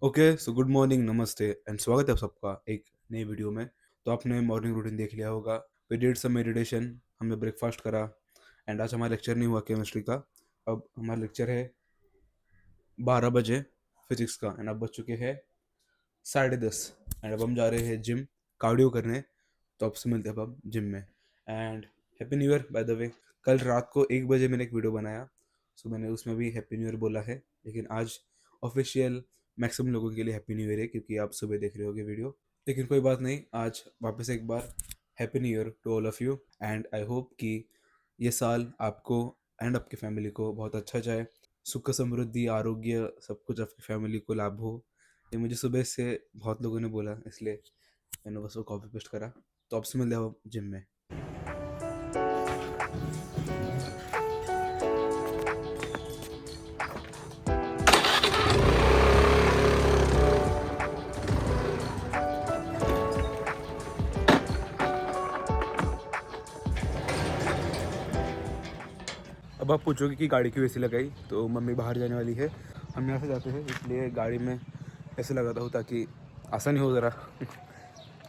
Okay so good morning, नमस्ते and स्वागत है आप सबका एक नई वीडियो में। तो आपने मॉर्निंग रूटीन देख लिया होगा। वी डिड सम मेडिटेशन, हमने ब्रेकफास्ट करा एंड आज हमारा लेक्चर नहीं हुआ केमिस्ट्री का। अब हमारा लेक्चर है 12 बजे फिजिक्स का एंड अब बज चुके हैं 10:30 एंड अब हम जा रहे हैं जिम कार्डियो करने। तो आपसे मिलते हैं अब हम जिम में। And happy new year by the way. कल रात को 1 बजे मैंने एक वीडियो बनाया, सो मैंने उसमें भी हैप्पी न्यू ईयर बोला है, लेकिन आज ऑफिशियल मैक्सिमम लोगों के लिए हैप्पी न्यू ईयर है क्योंकि आप सुबह देख रहे होगे वीडियो। लेकिन कोई बात नहीं, आज वापस एक बार happy new year to all of you and I hope कि ये साल आपको एंड आपकी फैमिली को बहुत अच्छा जाए। सुख समृद्धि आरोग्य सब कुछ आपकी फैमिली को लाभ हो। ये मुझे सुबह से बहुत लोगों ने बोला, इसलिए मैंने बस वो कॉपी पेस्ट करा। तो आपसे मिलते हैं जिम में। अब आप पूछोगे कि गाड़ी क्यों ऐसी लगाई, तो मम्मी बाहर जाने वाली है, हम यहाँ से जाते हैं, इसलिए गाड़ी में ऐसे लगाता हूँ ताकि आसानी हो ज़रा।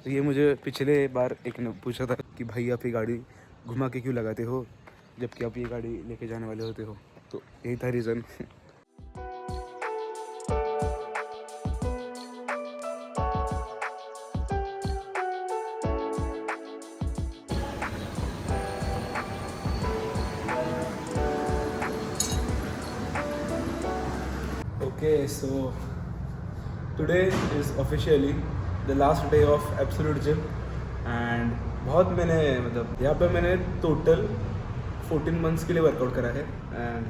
तो ये मुझे पिछले बार एक ने पूछा था कि भाई आप ये गाड़ी घुमा के क्यों लगाते हो जबकि आप ये गाड़ी लेके जाने वाले होते हो। तो यही था reason. Okay so today is officially the last day of absolute gym and बहुत मैंने मतलब यहाँ पे मैंने टोटल 14 मंथ्स के लिए वर्कआउट करा है एंड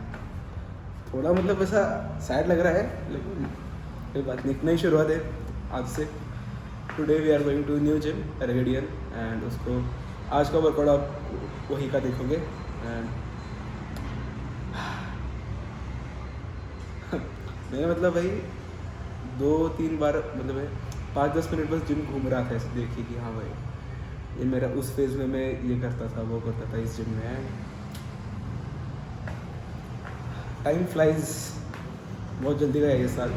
थोड़ा मतलब ऐसा सैड लग रहा है, लेकिन कोई बात नहीं, नई शुरुआत है आज से। Today we are going to new gym radian and उसको आज का वर्कआउट आप वही का देखोगे एंड मैंने मतलब भाई 2-3 बार मतलब है 5-10 मिनट बस जिम घूम रहा था ऐसे देखिए कि हाँ भाई ये मेरा उस फेज़ में मैं ये करता था वो करता था इस जिम में। टाइम फ्लाइज, बहुत जल्दी गया ये साल।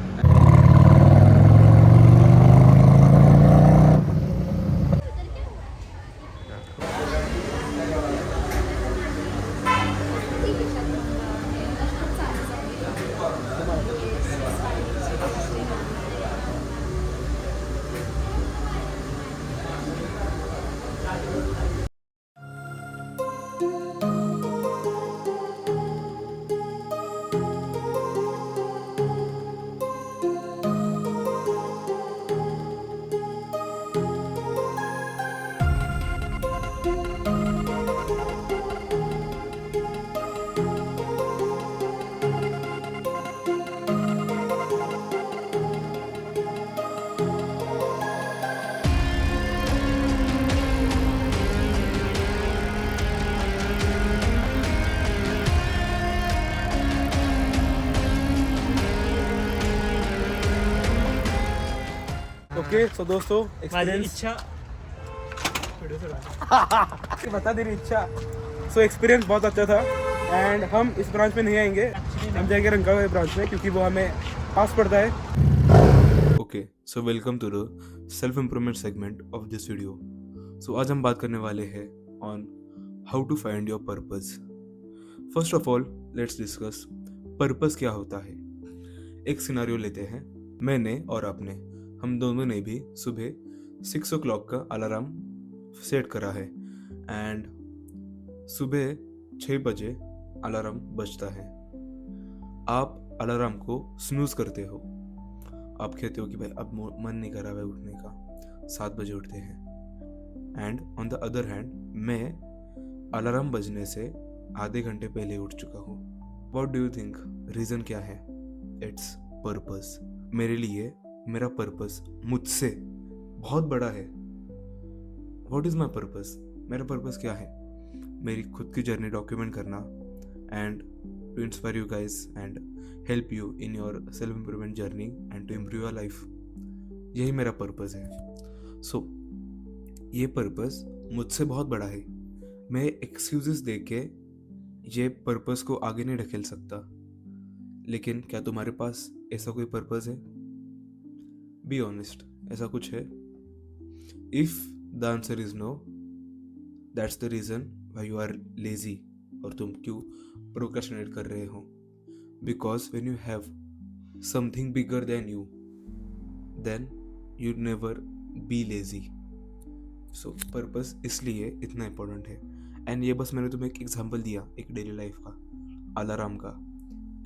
ओके सो दोस्तों माझी एक्सपीरियंस इच्छा बता दे रही इच्छा। सो एक्सपीरियंस बहुत अच्छा था एंड हम इस ब्रांच में नहीं आएंगे, हम जाएंगे रंकावा ब्रांच में क्योंकि वो हमें पास पड़ता है। Okay so welcome to the self improvement segment of this video. So आज हम बात करने वाले हैं on how to find your purpose. First of all let's discuss purpose क्या होता है। एक सिनारियो लेते हैं, मैंने और आपने हम दोनों ने भी सुबह 6 o'clock का अलार्म सेट करा है एंड सुबह 6 बजे अलार्म बजता है। आप अलार्म को स्नूज करते हो, आप कहते हो कि भाई अब मन नहीं कर रहा है उठने का, 7 बजे उठते हैं। And on the other hand मैं अलार्म बजने से आधे घंटे पहले उठ चुका हूँ। What do you think reason क्या है? It's purpose. मेरे लिए मेरा पर्पस मुझसे बहुत बड़ा है। What is my purpose? मेरा पर्पस क्या है? मेरी खुद की जर्नी डॉक्यूमेंट करना and to inspire you guys and help you in your self improvement journey and to improve your life. यही मेरा पर्पस है। सो ये पर्पस मुझसे बहुत बड़ा है। मैं एक्सक्यूजेस दे के ये पर्पस को आगे नहीं ढकेल सकता। लेकिन क्या तुम्हारे पास ऐसा कोई पर्पस है? बी ऑनेस्ट, ऐसा कुछ है? If the answer is no, that's the reason why you are lazy, और तुम क्यों प्रोक्रेस्टिनेट कर रहे हो। Because when you have something bigger than you, then you never be lazy. So purpose इसलिए इतना इम्पोर्टेंट है। एंड ये बस मैंने तुम्हें एक एग्जांपल दिया एक डेली लाइफ का, अलार्म का।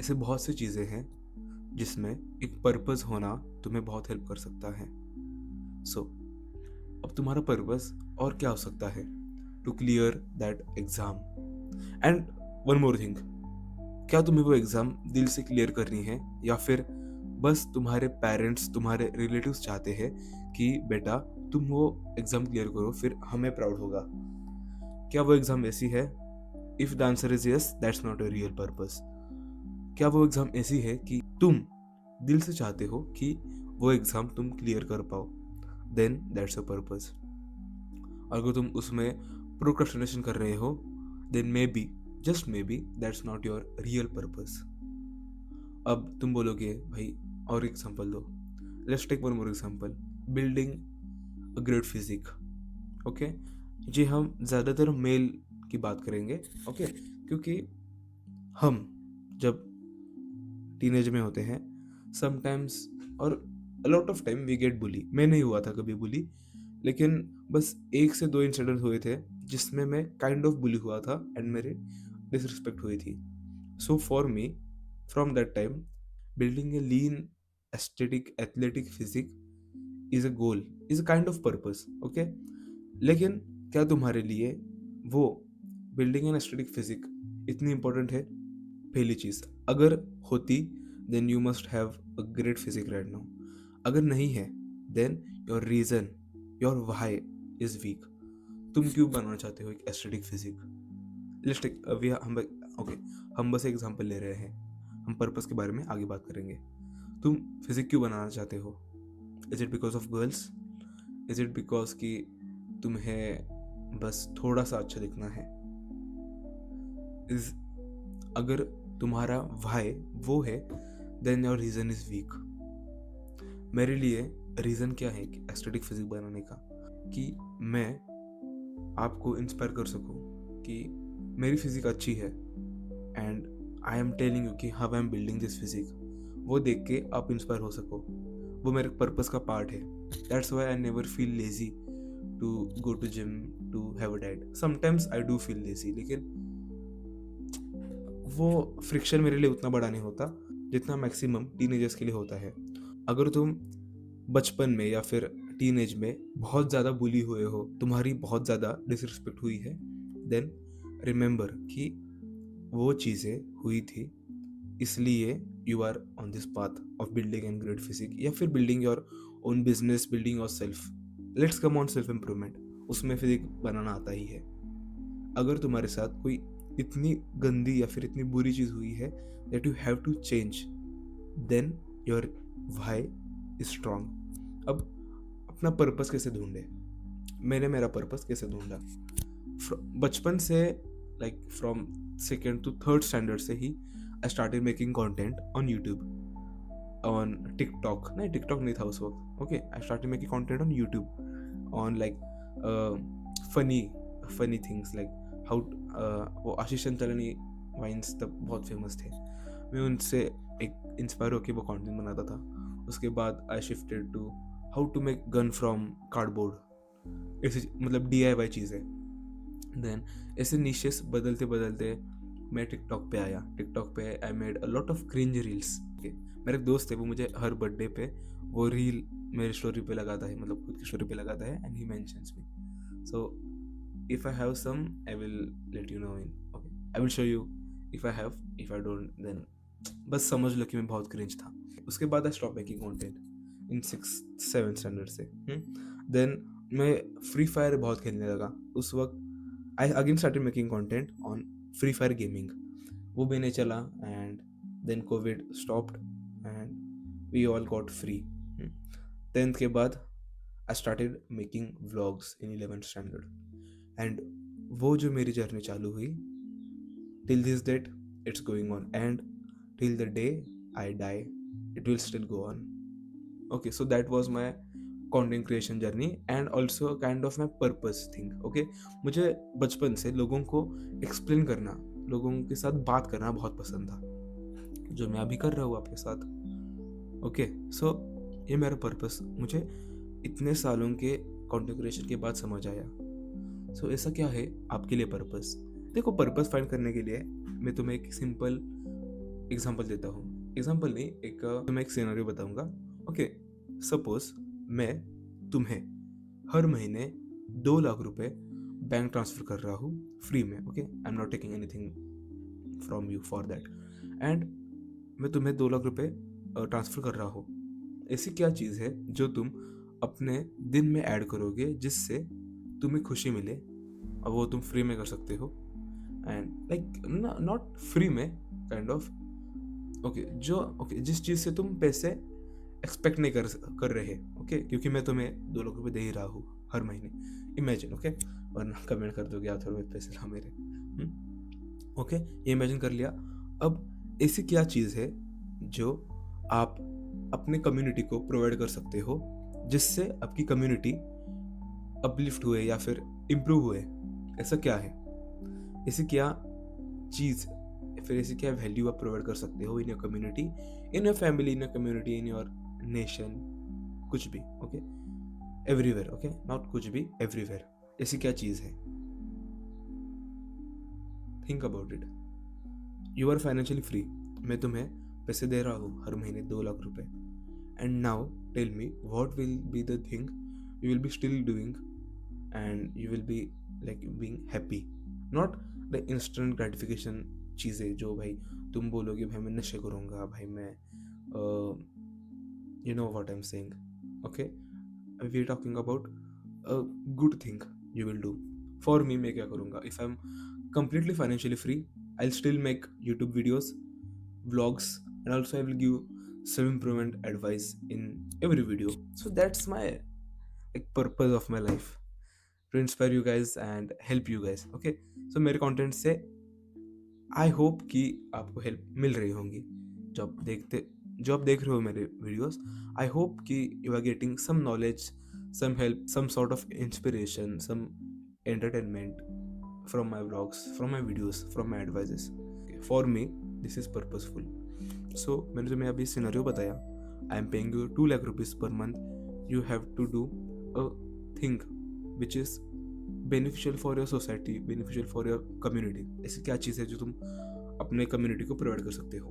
ऐसे बहुत सी चीज़ें हैं जिसमें एक पर्पस होना तुम्हें बहुत हेल्प कर सकता है। सो अब तुम्हारा पर्पस और क्या हो सकता है? To clear that exam. And one more thing, क्या तुम्हें वो एग्जाम दिल से क्लियर करनी है, या फिर बस तुम्हारे पेरेंट्स, तुम्हारे रिलेटिव्स चाहते हैं कि बेटा तुम वो एग्जाम क्लियर करो, फिर हमें प्राउड होगा? क्या वो एग्जाम ऐसी है? If the answer is yes, that's not a real purpose. क्या वो एग्जाम ऐसी है कि तुम दिल से चाहते हो कि वो एग्जाम तुम क्लियर कर पाओ? Then that's a purpose. अगर तुम उसमें प्रोक्रेस्टिनेशन कर रहे हो, then maybe, just maybe, that's not your real purpose. अब तुम बोलोगे भाई और एग्जांपल दो। Let's take one more example, building a great physique. Okay, जी हम ज़्यादातर मेल की बात करेंगे। ओके, क्योंकि हम जब टीनेज में होते हैं समटाइम्स, और lot of time we get bully. मैं नहीं हुआ था कभी बुली, लेकिन बस 1 से 2 इंसिडेंट हुए थे जिसमें मैं काइंड ऑफ बुली हुआ था एंड मेरी डिसरिस्पेक्ट हुई थी। So for me, from that time, building a lean, aesthetic, athletic physique is a goal, is a kind of purpose. Okay, लेकिन क्या तुम्हारे लिए वो बिल्डिंग एन एस्थेटिक फिजिक इतनी इंपॉर्टेंट है? पहली चीज, अगर होती then you must have a great physique right now. अगर नहीं है, then your reason, your why is weak. तुम क्यों बनाना चाहते हो एक एस्थेटिक फिजिक? लेट्स टेक हम बस एग्जांपल ले रहे हैं, हम पर्पस के बारे में आगे बात करेंगे। तुम फिजिक क्यों बनाना चाहते हो? Is it because of girls? Is it because कि तुम्हें बस थोड़ा सा अच्छा दिखना है? अगर तुम्हारा व्हाई वो है, then your reason is weak. मेरे लिए रीजन क्या है कि एस्थेटिक फिजिक बनाने का? कि मैं आपको इंस्पायर कर सकूं कि मेरी फिजिक अच्छी है, and I am telling you कि how I am building this physique. वो देख के आप इंस्पायर हो सको, वो मेरे पर्पस का पार्ट है। That's why I never feel lazy to go to gym, to have a diet. Sometimes I do feel lazy, लेकिन वो फ्रिक्शन मेरे लिए उतना बड़ा नहीं होता जितना मैक्सिमम टीनेजर्स के लिए होता है। अगर तुम बचपन में या फिर टीनेज में बहुत ज़्यादा बुली हुए हो, तुम्हारी बहुत ज़्यादा डिसरिस्पेक्ट हुई है, देन रिमेंबर कि वो चीज़ें हुई थी, इसलिए you are on this path of building an great physique, या फिर building your own business, building yourself. Let's come on self improvement, उसमें फिजिक बनाना आता ही है। अगर तुम्हारे साथ कोई इतनी गंदी या फिर इतनी बुरी चीज़ हुई है that you have to change, then your why is strong. अब अपना पर्पस कैसे ढूंढे? मैंने मेरा पर्पस कैसे ढूंढा? बचपन से, like from 2nd to 3rd standard से ही I started making content on YouTube, on TikTok. नहीं, टिकटॉक नहीं था उस वक्त। Okay, I started making content on YouTube on like funny things, like how, वो आशीष चंचलानी वाइन्स तब बहुत फेमस थे। मैं उनसे एक इंस्पायर होकर वो कंटेंट बनाता था। उसके बाद I shifted to how to make gun from cardboard, ऐसी मतलब DIY चीज़ें। देन ऐसे निशेस बदलते बदलते मैं टिकटॉक पे आया। टिकटॉक पे I made a lot of cringe reels. मेरे एक दोस्त है, वो मुझे हर बर्थडे पे वो रील मेरी स्टोरी पे लगाता है, मतलब खुद की स्टोरी पे लगाता है, and he mentions me. So if I have some, I will let you know in, okay, I will show you if I have, if I don't then बस समझ लो कि मैं बहुत क्रिंज था। उसके बाद I stop making content in 6th-7th standard से। Then मैं फ्री फायर बहुत खेलने लगा। उस वक्त I again started making content on Free Fire gaming. वो भी नहीं चला, and then Covid stopped and we all got free. 10th के बाद I started making vlogs in 11th standard, and वो जो मेरी जर्नी चालू हुई till this date, it's going on, and till the day I die it will still go on. Okay, so that was my content creation journey and also kind of my purpose thing. Okay, मुझे बचपन से लोगों को explain करना, लोगों के साथ बात करना बहुत पसंद था, जो मैं अभी कर रहा हूँ आपके साथ। ओके, सो ये मेरा पर्पस मुझे इतने सालों के कंटेंट क्रिएशन के बाद समझ आया। सो ऐसा क्या है आपके लिए पर्पस? देखो, पर्पस फाइंड करने के लिए मैं तुम्हें एक सिंपल एग्जांपल देता हूँ। एग्जांपल नहीं, एक तुम्हें एक सिनेरियो बताऊंगा। ओके, सपोज मैं तुम्हें हर महीने 2 लाख रुपए बैंक ट्रांसफर कर रहा हूँ फ्री में। Okay, I am not taking anything from you for that. And मैं तुम्हें 2 लाख रुपए ट्रांसफर कर रहा हूँ। ऐसी क्या चीज़ है जो तुम अपने दिन में ऐड करोगे जिससे तुम्हें खुशी मिले, और वो तुम फ्री में कर सकते हो? एंड लाइक नॉट फ्री में, काइंड ऑफ। ओके, जो ओके जिस चीज़ से तुम पैसे एक्सपेक्ट नहीं कर रहे। ओके, क्योंकि मैं तुम्हें 2 लाख रुपए दे ही रहा हूँ हर महीने। इमेजिन। ओके, वरना कमेंट कर दोगे आप थोड़े पैसे ला मेरे। ओके, ये इमेजिन कर लिया। अब ऐसी क्या चीज़ है जो आप अपने कम्युनिटी को प्रोवाइड कर सकते हो जिससे आपकी कम्युनिटी अपलिफ्ट हुए या फिर इम्प्रूव हुए? ऐसा क्या है? ऐसी क्या चीज़, फिर ऐसी क्या वैल्यू आप प्रोवाइड कर सकते हो in your community, in your family, in your community, in your nation, कुछ भी। Okay, everywhere. ओके, नॉट कुछ भी, एवरीवेयर। ऐसी क्या चीज़ है? Think about it. You are financially free. मैं तुम्हें पैसे दे रहा हूँ हर महीने 2 लाख रुपए। And now tell me, what will be the thing you will be still doing and you will be like being happy, not the instant gratification चीज़ें जो भाई तुम बोलोगे भाई मैं नशे करूँगा, भाई मैं you know what I am saying. Okay, we are talking about a good thing you will do. For me, मैं क्या करूँगा? If I am completely financially free, I'll still make YouTube videos, vlogs, and also I will give self improvement advice in every video. So that's my like purpose of my life, to inspire you guys and help you guys. Okay, so मेरे content से आई hope कि आपको help मिल रही होंगी। जो आप देख रहे हो मेरे वीडियोस, आई होप कि you are getting some knowledge, some help, some sort of inspiration, some entertainment from my vlogs, from my videos, from my advices. For me, this is purposeful. So मैंने तुम्हें अभी scenario बताया, I am paying you 2 lakh rupees per month, you have to do a thing which is beneficial for your society, beneficial for your community. ऐसी क्या चीज़ है जो तुम अपने कम्युनिटी को प्रोवाइड कर सकते हो?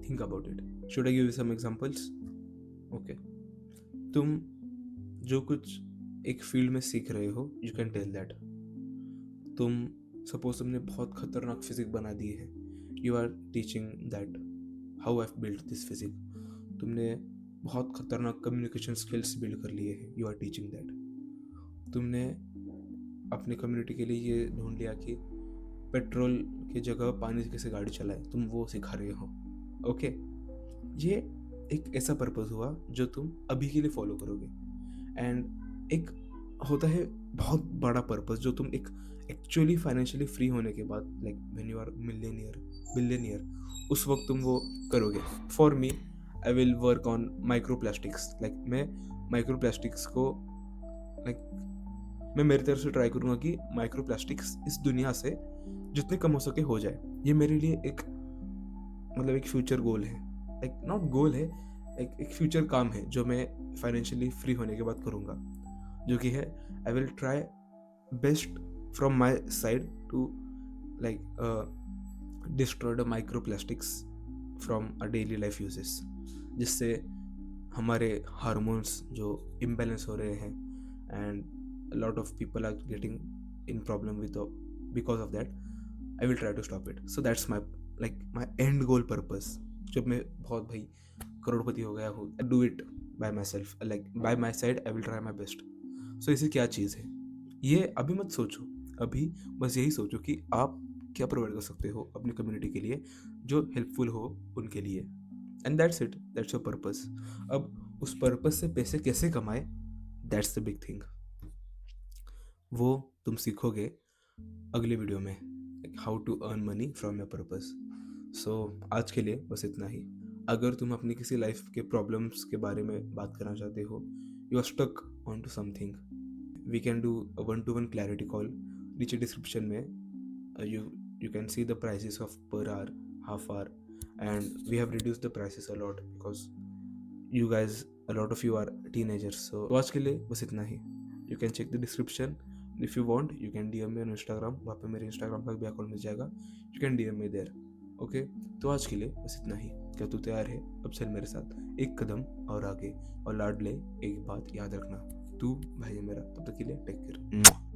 Think about it. Should I give you some examples? Okay, तुम जो कुछ एक फील्ड में सीख रहे हो, यू कैन टेल दैट। तुम सपोज तुमने बहुत खतरनाक फिजिक बना दी है, you are teaching that how I build this physique. तुमने बहुत खतरनाक कम्युनिकेशन स्किल्स बिल्ड कर लिए हैं, यू आर टीचिंग दैट। तुमने अपने कम्युनिटी के लिए ये ढूंढ लिया कि पेट्रोल की जगह पानी से कैसे गाड़ी चलाए, तुम वो सिखा रहे हो। ओके, ये एक ऐसा पर्पस हुआ जो तुम अभी के लिए फॉलो करोगे। एंड एक होता है बहुत बड़ा पर्पस जो तुम एक एक्चुअली फाइनेंशियली फ्री होने के बाद, like when you are billionaire, उस वक्त तुम वो करोगे। For me, I will work on micro plastics. Like मैं माइक्रो प्लास्टिक्स को लाइक मैं मेरी तरफ से ट्राई करूँगा कि माइक्रो प्लास्टिक्स इस दुनिया से जितने कम हो सके हो जाए। ये मेरे लिए एक मतलब एक फ्यूचर गोल है, लाइक नॉट गोल है, एक फ्यूचर काम है जो मैं फाइनेंशियली फ्री होने के बाद करूँगा, जो कि है I will try best from my side to like destroy the micro plastics from a daily life uses, जिससे हमारे हार्मोन्स जो इम्बेलेंस हो रहे हैं and lot of people are getting in problem with because of that, I will try to stop it. So that's my like my end goal purpose. जब मैं बहुत भाई करोड़पति हो गया हूँ, do it by myself, like bye my side I will try my best. So इसे क्या चीज़ है ये अभी मत सोचो, अभी बस यही सोचो कि आप क्या प्रोवाइड कर सकते हो अपनी कम्युनिटी के लिए जो हेल्पफुल हो उनके लिए। And that's it, that's your purpose. अब उस पर्पस से पैसे कैसे कमाए, दैट्स द बिग थिंग। वो तुम सीखोगे अगले वीडियो में, how to earn money from your purpose. So आज के लिए बस इतना ही। अगर तुम अपनी किसी लाइफ के प्रॉब्लम्स के बारे में बात करना चाहते हो, you are stuck on to something, we can do 1-to-1 clarity call. नीचे डिस्क्रिप्शन में you can see the prices of per hour, half hour, and we have reduced the prices a lot because you guys, a lot of you are teenagers. So तो आज के लिए बस इतना ही. You can check the description. If you want, you can DM me on Instagram. वहाँ पे मेरे Instagram का भी अकाउंट मिल जाएगा. You can DM me there. Okay तो आज के लिए बस इतना ही. क्या तू तैयार है? अब चल मेरे साथ एक कदम और आगे. और लाडले, एक बात याद रखना, तू भाई है मेरा. तब तक के लिए टेक केयर.